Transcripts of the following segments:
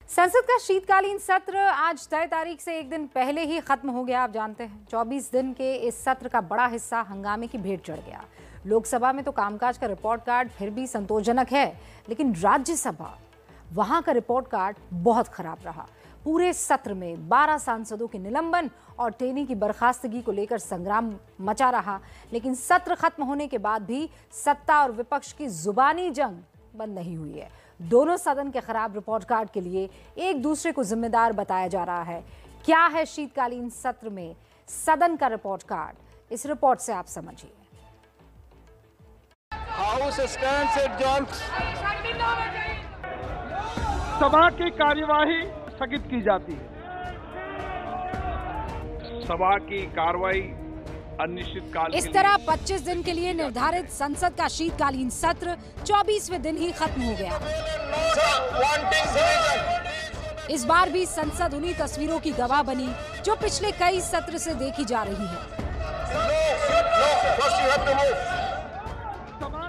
संसद का शीतकालीन सत्र आज तय तारीख से एक दिन पहले ही खत्म हो गया। आप जानते हैं 24 दिन के इस सत्र का बड़ा हिस्सा हंगामे की भेंट चढ़ गया। लोकसभा में तो कामकाज का रिपोर्ट कार्ड फिर भी संतोषजनक है, लेकिन राज्यसभा, वहां का रिपोर्ट कार्ड बहुत खराब रहा। पूरे सत्र में 12 सांसदों के निलंबन और टेनी की बर्खास्तगी को लेकर संग्राम मचा रहा, लेकिन सत्र खत्म होने के बाद भी सत्ता और विपक्ष की जुबानी जंग बंद नहीं हुई है। दोनों सदन के खराब रिपोर्ट कार्ड के लिए एक दूसरे को जिम्मेदार बताया जा रहा है। क्या है शीतकालीन सत्र में सदन का रिपोर्ट कार्ड, इस रिपोर्ट से आप समझिए। House stands adjourned. सभा की कार्यवाही स्थगित की जाती है। सभा की कार्रवाई अनिश्चितकाल इस तरह 25 दिन के लिए निर्धारित संसद का शीतकालीन सत्र 24वें दिन ही खत्म हो गया। इस बार भी संसद उन्हीं तस्वीरों की गवाह बनी जो पिछले कई सत्र से देखी जा रही है।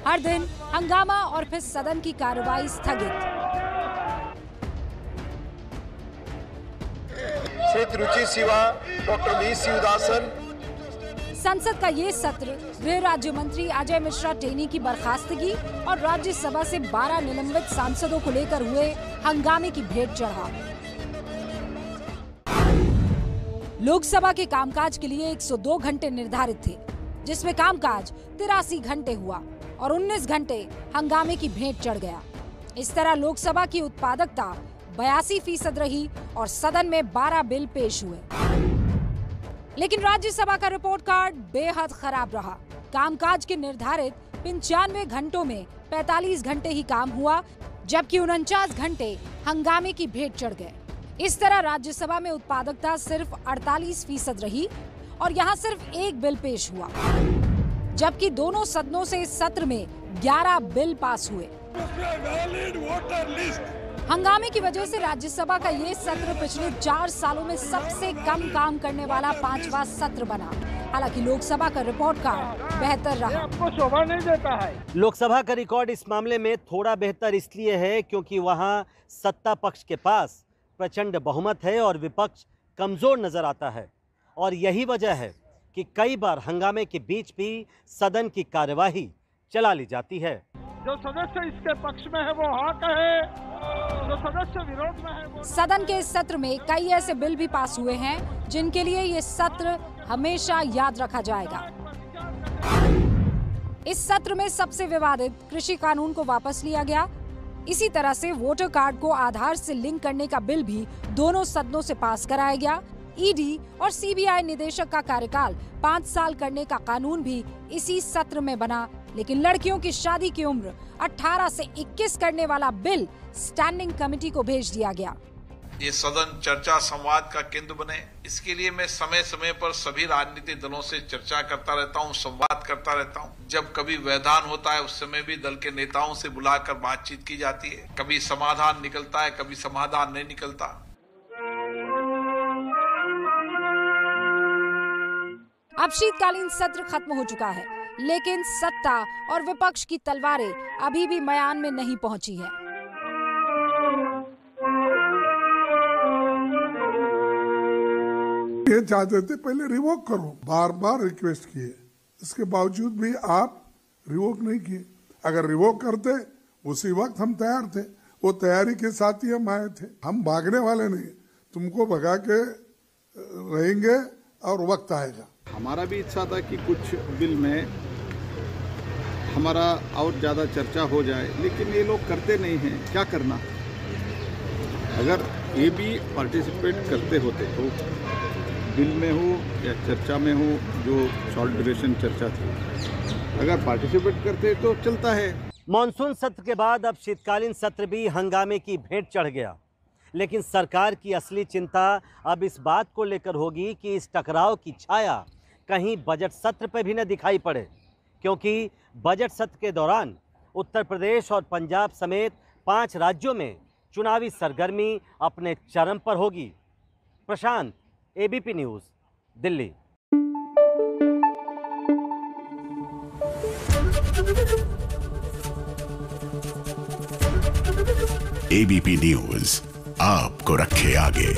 हर दिन हंगामा और फिर सदन की कार्रवाई स्थगित। श्री रुचि शिवा, डॉक्टर वी शिवदासन। संसद का ये सत्र गृह राज्य मंत्री अजय मिश्रा टेनी की बर्खास्तगी और राज्यसभा से 12 निलंबित सांसदों को लेकर हुए हंगामे की भेंट चढ़ा। लोकसभा के कामकाज के लिए 102 घंटे निर्धारित थे, जिसमें कामकाज 83 घंटे हुआ और 19 घंटे हंगामे की भेंट चढ़ गया। इस तरह लोकसभा की उत्पादकता 82% रही और सदन में 12 बिल पेश हुए। लेकिन राज्यसभा का रिपोर्ट कार्ड बेहद खराब रहा। कामकाज के निर्धारित 95 घंटों में 45 घंटे ही काम हुआ, जबकि 49 घंटे हंगामे की भेंट चढ़ गए। इस तरह राज्यसभा में उत्पादकता सिर्फ 48% रही और यहाँ सिर्फ एक बिल पेश हुआ, जबकि दोनों सदनों से इस सत्र में 11 बिल पास हुए। हंगामे की वजह से राज्यसभा का ये सत्र पिछले 4 सालों में सबसे कम काम करने वाला 5वां सत्र बना। हालांकि लोकसभा का रिपोर्ट कार्ड बेहतर रहा। आपको शोभा नहीं देता है। लोकसभा का रिकॉर्ड इस मामले में थोड़ा बेहतर इसलिए है क्योंकि वहां सत्ता पक्ष के पास प्रचंड बहुमत है और विपक्ष कमजोर नजर आता है। और यही वजह है कि कई बार हंगामे के बीच भी सदन की कार्यवाही चला ली जाती है। जो सदस्य इसके पक्ष में है वो हाँ कहे, जो सदस्य विरोध में है वो। सदन के इस सत्र में कई ऐसे बिल भी पास हुए हैं जिनके लिए ये सत्र हमेशा याद रखा जाएगा। इस सत्र में सबसे विवादित कृषि कानून को वापस लिया गया। इसी तरह से वोटर कार्ड को आधार से लिंक करने का बिल भी दोनों सदनों से पास कराया गया। ईडी और सीबीआई निदेशक का कार्यकाल 5 साल करने का कानून भी इसी सत्र में बना। लेकिन लड़कियों की शादी की उम्र 18 से 21 करने वाला बिल स्टैंडिंग कमेटी को भेज दिया गया। ये सदन चर्चा संवाद का केंद्र बने, इसके लिए मैं समय समय पर सभी राजनीतिक दलों से चर्चा करता रहता हूँ, संवाद करता रहता हूँ। जब कभी व्यवधान होता है उस समय भी दल के नेताओं से बुलाकर बातचीत की जाती है। कभी समाधान निकलता है, कभी समाधान नहीं निकलता। अब शीतकालीन सत्र खत्म हो चुका है, लेकिन सत्ता और विपक्ष की तलवारें अभी भी मैदान में नहीं पहुंची है। ये चाहते थे पहले रिवोक करो, बार बार रिक्वेस्ट किए, इसके बावजूद भी आप रिवोक नहीं किए। अगर रिवोक करते उसी वक्त हम तैयार थे, वो तैयारी के साथ ही हम आए थे। हम भागने वाले नहीं, तुमको भगा के रहेंगे और वक्त आएगा। हमारा भी इच्छा था कि कुछ बिल में हमारा और ज़्यादा चर्चा हो जाए, लेकिन ये लोग करते नहीं हैं। क्या करना? अगर ये भी पार्टिसिपेट करते होते तो बिल में हो या चर्चा में हो, जो शॉर्ट ड्यूरेशन चर्चा थी, अगर पार्टिसिपेट करते तो चलता है। मॉनसून सत्र के बाद अब शीतकालीन सत्र भी हंगामे की भेंट चढ़ गया। लेकिन सरकार की असली चिंता अब इस बात को लेकर होगी कि इस टकराव की छाया कहीं बजट सत्र पर भी न दिखाई पड़े, क्योंकि बजट सत्र के दौरान उत्तर प्रदेश और पंजाब समेत 5 राज्यों में चुनावी सरगर्मी अपने चरम पर होगी। Prashant, ABP news, Delhi. ABP news आपको रखे आगे।